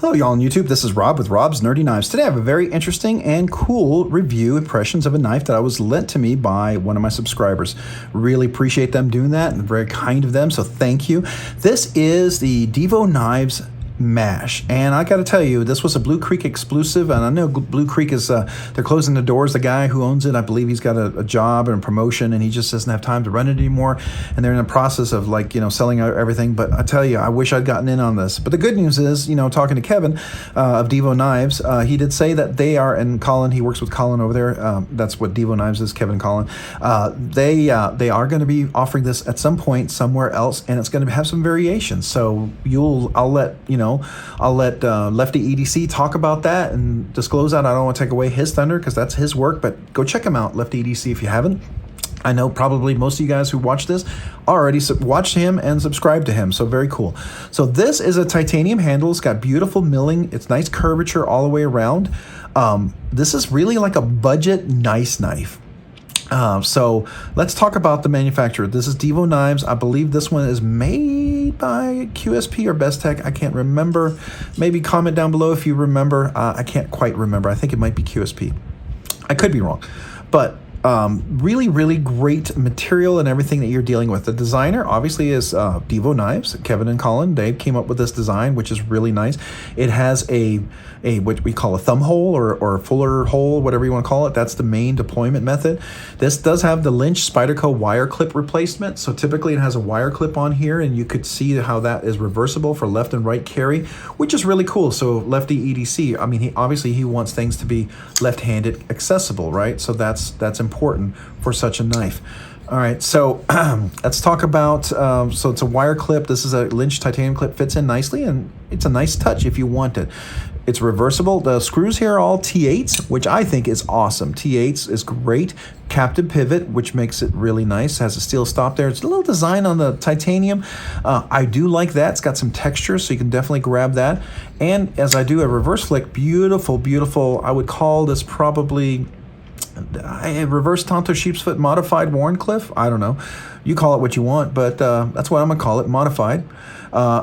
Hello, y'all on YouTube. This is Rob with Rob's Nerdy Knives. Today I have a very interesting and cool review impressions of a knife that I was lent to me by one of my subscribers. Really appreciate them doing that and very kind of them, so thank you. This is the Divo Knives Mash, and I got to tell you, this was a Blue Creek exclusive, and I know Blue Creek is they're closing the doors. The guy who owns it, I believe he's got a job and a promotion, and he just doesn't have time to run it anymore, and they're in the process of selling out everything. But I tell you, I wish I'd gotten in on this. But the good news is, talking to Kevin of Divo Knives, he did say that they are, and Colin, he works with Colin over there, that's what Divo Knives is, Kevin and Colin. They are going to be offering this at some point somewhere else, and it's going to have some variations. So I'll let Lefty EDC talk about that and disclose that. I don't want to take away his thunder because that's his work, but go check him out, Lefty EDC, if you haven't. I know probably most of you guys who watch this already watched him and subscribed to him, so very cool. So this is a titanium handle. It's got beautiful milling. It's nice curvature all the way around. This is really like a budget nice knife. So let's talk about the manufacturer. This is Divo Knives. I believe this one is made by QSP or Best Tech. I can't remember. Maybe comment down below if you remember. I can't quite remember. I think it might be QSP. I could be wrong. But really, really great material and everything that you're dealing with. The designer obviously is Divo Knives. Kevin and Colin, they came up with this design, which is really nice. It has a what we call a thumb hole or a fuller hole, whatever you want to call it. That's the main deployment method. This does have the Lynch Spyderco wire clip replacement. So typically it has a wire clip on here, and you could see how that is reversible for left and right carry, which is really cool. So Lefty EDC, I mean, he wants things to be left-handed accessible, right? So that's important for such a knife. All right, so let's talk about, so it's a wire clip. This is a Lynch titanium clip, fits in nicely, and it's a nice touch if you want it. It's reversible. The screws here are all T8s, which I think is awesome. T8s is great. Captive pivot, which makes it really nice. Has a steel stop there. It's a little design on the titanium. I do like that. It's got some texture, so you can definitely grab that. And as I do a reverse flick, beautiful, beautiful. I would call this probably a reverse Tonto sheepsfoot modified Warncliffe. I don't know. You call it what you want, but that's what I'm going to call it, modified.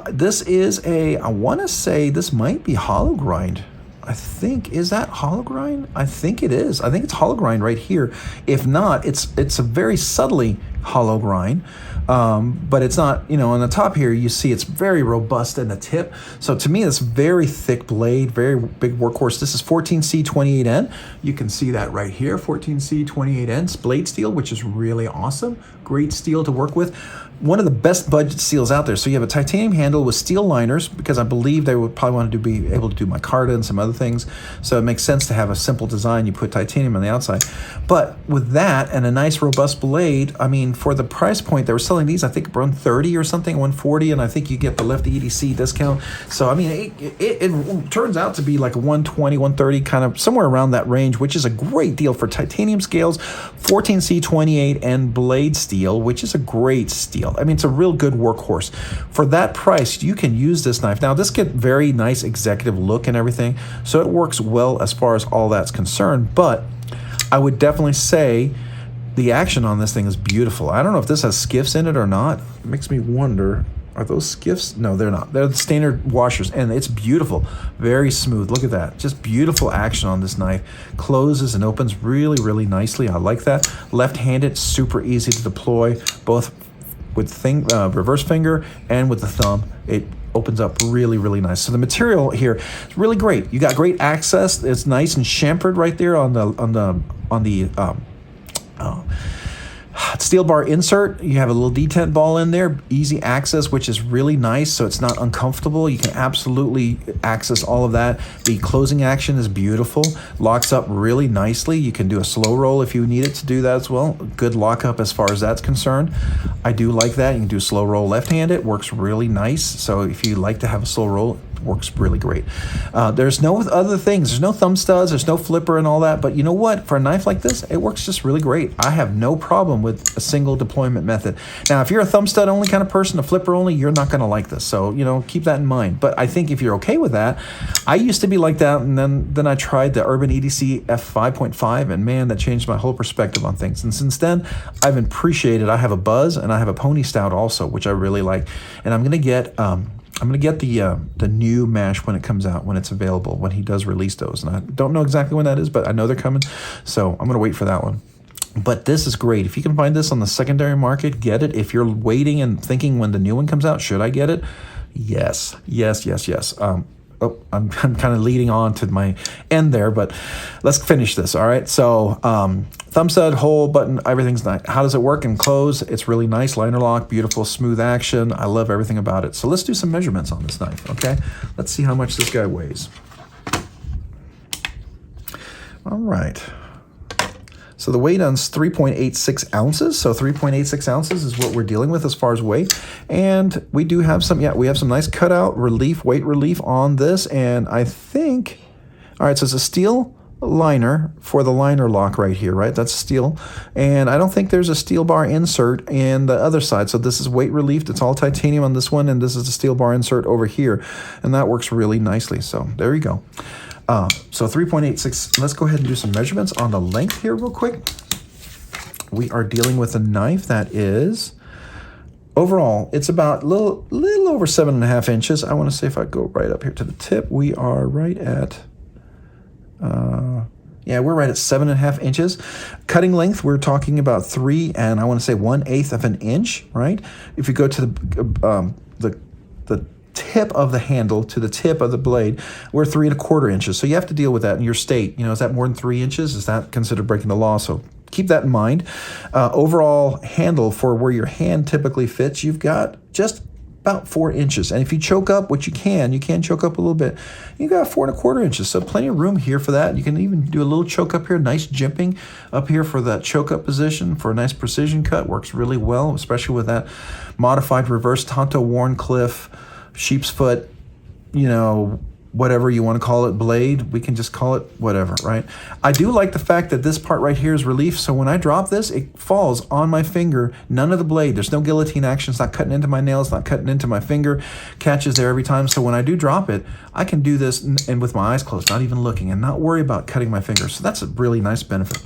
This is I want to say this might be hollow grind. I think, is that hollow grind? I think it is. I think it's hollow grind right here. If not, it's a very subtly hollow grind. But it's not, on the top here, you see it's very robust in the tip. So to me, it's very thick blade, very big workhorse. This is 14C28N. You can see that right here, 14C28N blade steel, which is really awesome. Great steel to work with. One of the best budget steels out there. So you have a titanium handle with steel liners, because I believe they would probably want to be able to do micarta and some other things. So it makes sense to have a simple design. You put titanium on the outside. But with that and a nice robust blade, I mean, for the price point, they were selling these, I think, around 30 or something, 140, and I think you get the Lefty EDC discount. So, I mean, it turns out to be like a 120, 130, kind of somewhere around that range, which is a great deal for titanium scales, 14C28 and blade steel, which is a great steel. I mean, it's a real good workhorse. For that price, you can use this knife. Now, this gets very nice executive look and everything, so it works well as far as all that's concerned, but I would definitely say the action on this thing is beautiful. I don't know if this has skiffs in it or not. It makes me wonder, are those skiffs? No, they're not. They're the standard washers, and it's beautiful. Very smooth. Look at that. Just beautiful action on this knife. Closes and opens really, really nicely. I like that. Left-handed, super easy to deploy, both with reverse finger and with the thumb. It opens up really, really nice. So the material here is really great. You got great access. It's nice and chamfered right there on the steel bar insert. You have a little detent ball in there, easy access, which is really nice, so it's not uncomfortable. You can absolutely access all of that. The closing action is beautiful, locks up really nicely. You can do a slow roll if you need it to do that as well. Good lockup as far as that's concerned. I do like that. You can do slow roll left-handed, works really nice. So if you like to have a slow roll, it works really great. There's no other things. There's no thumb studs, there's no flipper and all that, but you know what? For a knife like this, it works just really great. I have no problem with a single deployment method. Now, if you're a thumb stud only kind of person, a flipper only, you're not going to like this. So, keep that in mind. But I think if you're okay with that, I used to be like that, and then I tried the Urban EDC F5.5, and man, that changed my whole perspective on things. And since then, I've appreciated, I have a Buzz and I have a Pony Stout also, which I really like. And I'm going to get I'm gonna get the new mash when it comes out, when it's available, when he does release those. And I don't know exactly when that is, but I know they're coming. So I'm gonna wait for that one. But this is great. If you can find this on the secondary market, get it. If you're waiting and thinking when the new one comes out, should I get it? Yes. I'm kind of leading on to my end there, but let's finish this. All right. So thumb stud, hole, button, everything's nice. How does it work and close? It's really nice. Liner lock, beautiful, smooth action. I love everything about it. So let's do some measurements on this knife. Okay. Let's see how much this guy weighs. All right. So the weight on is 3.86 ounces. So 3.86 ounces is what we're dealing with as far as weight. And we do have some, we have some nice cutout relief, weight relief on this. And I think, all right, so it's a steel liner for the liner lock right here, right? That's steel. And I don't think there's a steel bar insert in the other side. So this is weight relief. It's all titanium on this one. And this is a steel bar insert over here. And that works really nicely. So there you go. So 3.86, let's go ahead and do some measurements on the length here real quick. We are dealing with a knife that is, overall, it's about a little over 7.5 inches. I want to say if I go right up here to the tip, we are right at, we're right at 7.5 inches. Cutting length, we're talking about 3 and I want to say 1/8 of an inch, right? If you go to the tip of the handle to the tip of the blade, we're 3 1/4 inches. So you have to deal with that in your state. Is that more than 3 inches? Is that considered breaking the law? So keep that in mind. Overall handle for where your hand typically fits, you've got just about 4 inches. And if you choke up, which you can choke up a little bit, you got 4 1/4 inches. So plenty of room here for that. You can even do a little choke up here, nice jimping up here for that choke up position for a nice precision cut. Works really well, especially with that modified reverse Tonto Warncliffe sheep's foot, whatever you want to call it, blade. We can just call it whatever, right? I do like the fact that this part right here is relief. So when I drop this, it falls on my finger, none of the blade. There's no guillotine action. It's not cutting into my nails, not cutting into my finger. Catches there every time. So when I do drop it, I can do this and with my eyes closed, not even looking, and not worry about cutting my finger. So that's a really nice benefit.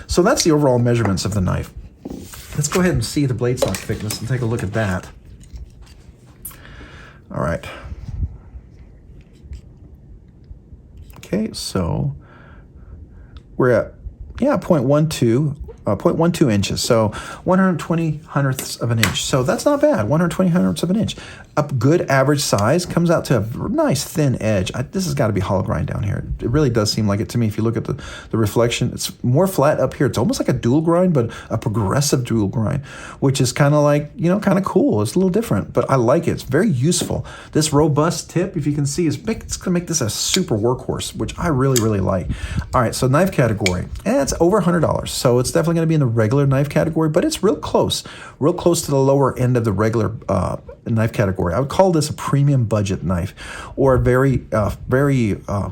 So that's the overall measurements of the knife. Let's go ahead and see the blade stock thickness and take a look at that. All right. Okay, so we're at 0.12 inches, so 120 hundredths of an inch. So that's not bad, 120 hundredths of an inch. A good average size, comes out to a nice thin edge. This has got to be hollow grind down here. It really does seem like it to me. If you look at the reflection, it's more flat up here. It's almost like a dual grind, but a progressive dual grind, which is kind of like, kind of cool. It's a little different, but I like it. It's very useful. This robust tip, if you can see, it's going to make this a super workhorse, which I really, really like. All right, so knife category, and it's over $100. So it's definitely going to be in the regular knife category, but it's real close to the lower end of the regular knife category. I would call this a premium budget knife, or a very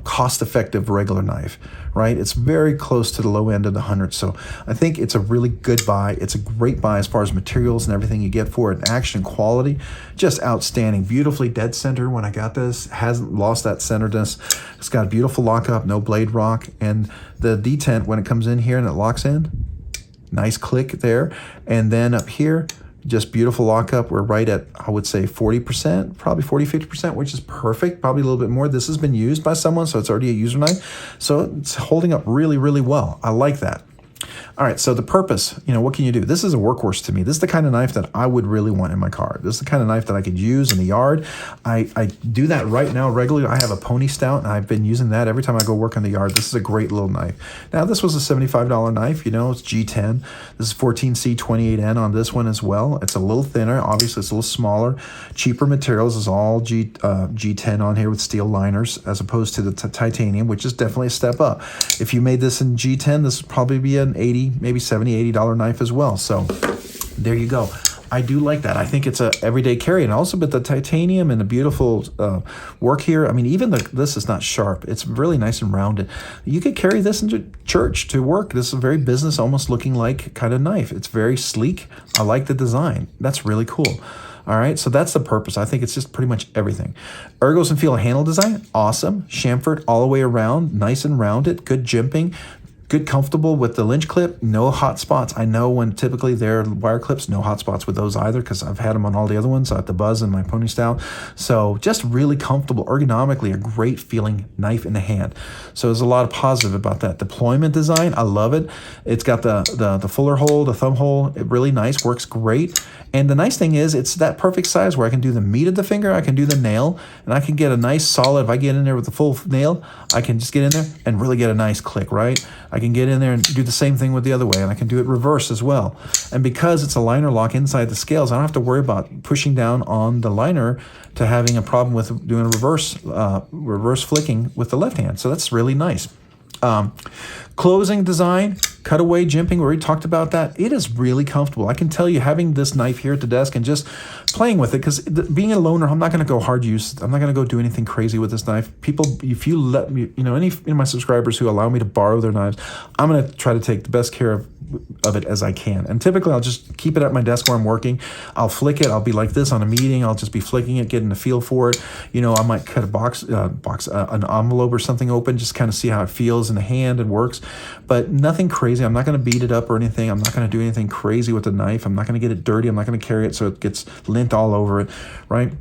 cost-effective regular knife, right? It's very close to the low end of the hundreds. So I think it's a really good buy. It's a great buy as far as materials and everything you get for it, and action quality, just outstanding. Beautifully dead center when I got this. Hasn't lost that centeredness. It's got a beautiful lockup, no blade rock, and the detent when it comes in here and it locks in, nice click there. And then up here, just beautiful lockup. We're right at, I would say, 40%, probably 40-50%, which is perfect. Probably a little bit more. This has been used by someone, so it's already a user knife. So it's holding up really, really well. I like that. All right, so the purpose, what can you do? This is a workhorse to me. This is the kind of knife that I would really want in my car. This is the kind of knife that I could use in the yard. I do that right now regularly. I have a Pony Stout, and I've been using that every time I go work in the yard. This is a great little knife. Now, this was a $75 knife. It's G10. This is 14C28N on this one as well. It's a little thinner. Obviously, it's a little smaller. Cheaper materials is all G10 on here with steel liners, as opposed to the titanium, which is definitely a step up. If you made this in G10, this would probably be an $80, maybe $70, $80 knife as well. So there you go. I do like that. I think it's a everyday carry, and also with the titanium and the beautiful work here. I mean, even this is not sharp. It's really nice and rounded. You could carry this into church to work. This is a very business, almost looking like kind of knife. It's very sleek. I like the design. That's really cool. All right, so that's the purpose. I think it's just pretty much everything. Ergos and feel handle design, awesome. Chamfered all the way around, nice and rounded, good jimping. Good, comfortable with the Lynch clip, no hot spots. I know when typically they're wire clips, no hot spots with those either, because I've had them on all the other ones, at the Buzz and my Pony style. So just really comfortable, ergonomically, a great feeling knife in the hand. So there's a lot of positive about that. Deployment design, I love it. It's got the fuller hole, the thumb hole, really nice, works great. And the nice thing is it's that perfect size where I can do the meat of the finger, I can do the nail, and I can get a nice solid, if I get in there with the full nail, I can just get in there and really get a nice click, right? I can get in there and do the same thing with the other way, and I can do it reverse as well. And because it's a liner lock inside the scales, I don't have to worry about pushing down on the liner to having a problem with doing a reverse flicking with the left hand. So that's really nice. Closing design, cutaway jimping, we already talked about that. It is really comfortable. I can tell you, having this knife here at the desk and just playing with it, because being a loner, I'm not going to go hard use. I'm not going to go do anything crazy with this knife. People, if you let me, any of my subscribers who allow me to borrow their knives, I'm going to try to take the best care of it as I can. And typically I'll just keep it at my desk where I'm working. I'll flick it. I'll be like this on a meeting. I'll just be flicking it, getting the feel for it. I might cut an envelope or something open, just kind of see how it feels in the hand and works. But nothing crazy. I'm not going to beat it up or anything. I'm not going to do anything crazy with the knife. I'm not going to get it dirty. I'm not going to carry it so it gets lint all over it, right?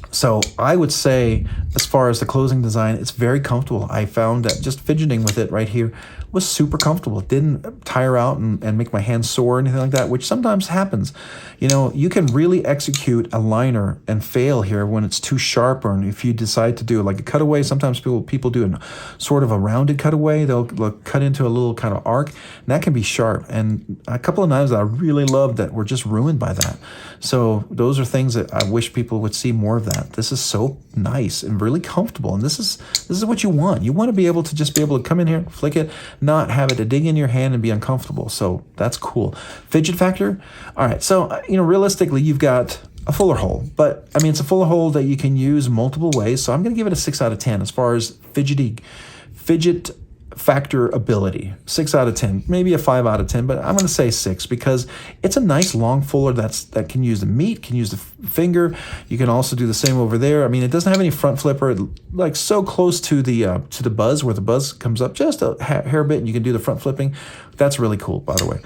So I would say, as far as the closing design, it's very comfortable. I found that just fidgeting with it right here was super comfortable. It didn't tire out and make my hands sore or anything like that, which sometimes happens. You can really execute a liner and fail here when it's too sharp, or if you decide to do like a cutaway. Sometimes people do a sort of a rounded cutaway. They'll cut into a little kind of arc, and that can be sharp. And a couple of knives that I really loved that were just ruined by that. So those are things that I wish people would see more of that. This is so nice and really comfortable, and this is what you want. You want to be able to just be able to come in here, flick it, not have it to dig in your hand and be uncomfortable. So that's cool. Fidget factor. All right. So, realistically, you've got a fuller hole, but it's a fuller hole that you can use multiple ways. So I'm going to give it a 6 out of 10 as far as fidget factor ability. 6 out of 10, maybe a 5 out of 10, but I'm going to say 6 because it's a nice long fuller that can use the meat, can use the finger. You can also do the same over there. It doesn't have any front flipper, like so close to the Buzz, where the Buzz comes up just a hair bit, and you can do the front flipping. That's really cool, by the way.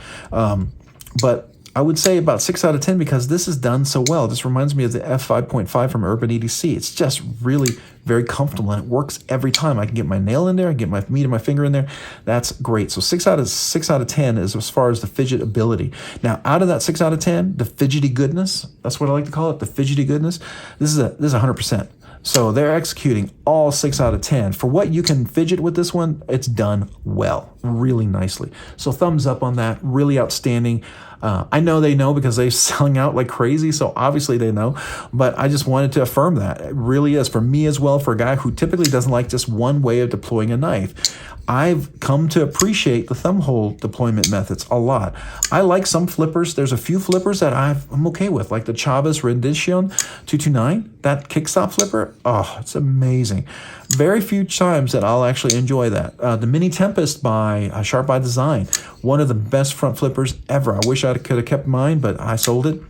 But I would say about 6 out of 10 because this is done so well. This reminds me of the F5.5 from Urban EDC. It's just really very comfortable, and it works every time. I can get my nail in there, I can get my meat and my finger in there. That's great. So 6 out of 10 is as far as the fidget ability. Now, out of that 6 out of 10, the fidgety goodness, that's what I like to call it, the fidgety goodness, this is 100%. So they're executing all 6 out of 10. For what you can fidget with this one, it's done well, really nicely. So thumbs up on that, really outstanding. I know they know because they're selling out like crazy, so obviously they know, but I just wanted to affirm that. It really is, for me as well, for a guy who typically doesn't like just one way of deploying a knife. I've come to appreciate the thumb hole deployment methods a lot. I like some flippers. There's a few flippers that I'm okay with, like the Chavez Rendition 229, that kickstop flipper. Oh, it's amazing. Very few times that I'll actually enjoy that. The Mini Tempest by Sharp by Design, one of the best front flippers ever. I wish I could have kept mine, but I sold it.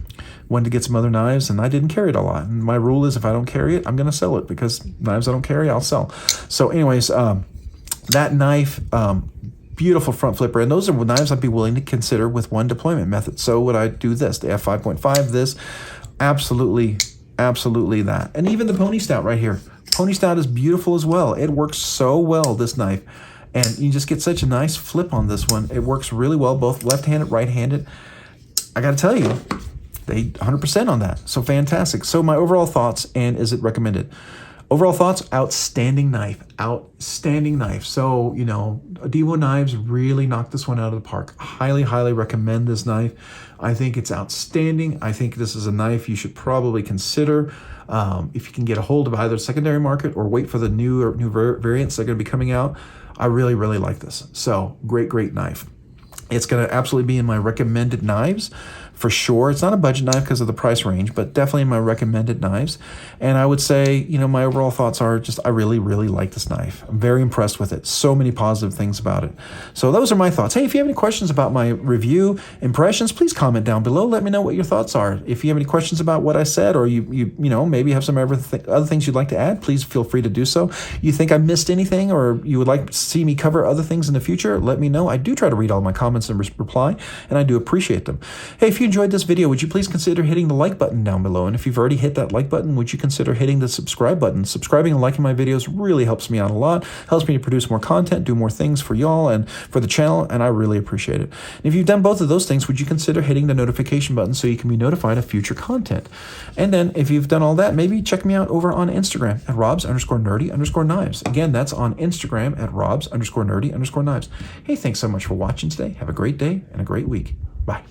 Wanted to get some other knives, and I didn't carry it a lot. And my rule is if I don't carry it, I'm going to sell it, because knives I don't carry, I'll sell. So anyways, that knife, beautiful front flipper, and those are knives I'd be willing to consider with one deployment method. So would I do this, the F5.5, this, absolutely that. And even the Pony Stout right here. Pony Stout is beautiful as well. It works so well, this knife. And you just get such a nice flip on this one. It works really well, both left-handed, right-handed. I got to tell you, they 100% on that. So fantastic. So my overall thoughts, and is it recommended? Overall thoughts, outstanding knife. So, Divo Knives really knocked this one out of the park. Highly, highly recommend this knife. I think it's outstanding. I think this is a knife you should probably consider if you can get a hold of either secondary market or wait for the new variants that are going to be coming out. I really, really like this. So great knife. It's going to absolutely be in my recommended knives for sure. It's not a budget knife because of the price range, but definitely in my recommended knives. And I would say, my overall thoughts are just I really, really like this knife. I'm very impressed with it. So many positive things about it. So those are my thoughts. Hey, if you have any questions about my review, impressions, please comment down below. Let me know what your thoughts are. If you have any questions about what I said, or you maybe have some other things you'd like to add, please feel free to do so. You think I missed anything, or you would like to see me cover other things in the future, let me know. I do try to read all my comments and reply, and I do appreciate them. Hey, if you enjoyed this video, would you please consider hitting the like button down below? And if you've already hit that like button, would you consider hitting the subscribe button? Subscribing and liking my videos really helps me out a lot, helps me to produce more content, do more things for y'all and for the channel, and I really appreciate it. And if you've done both of those things, would you consider hitting the notification button so you can be notified of future content? And then if you've done all that, maybe check me out over on Instagram at robs_nerdy_knives. Again, that's on Instagram at robs_nerdy_knives. Hey, thanks so much for watching today. Have a great day and a great week. Bye.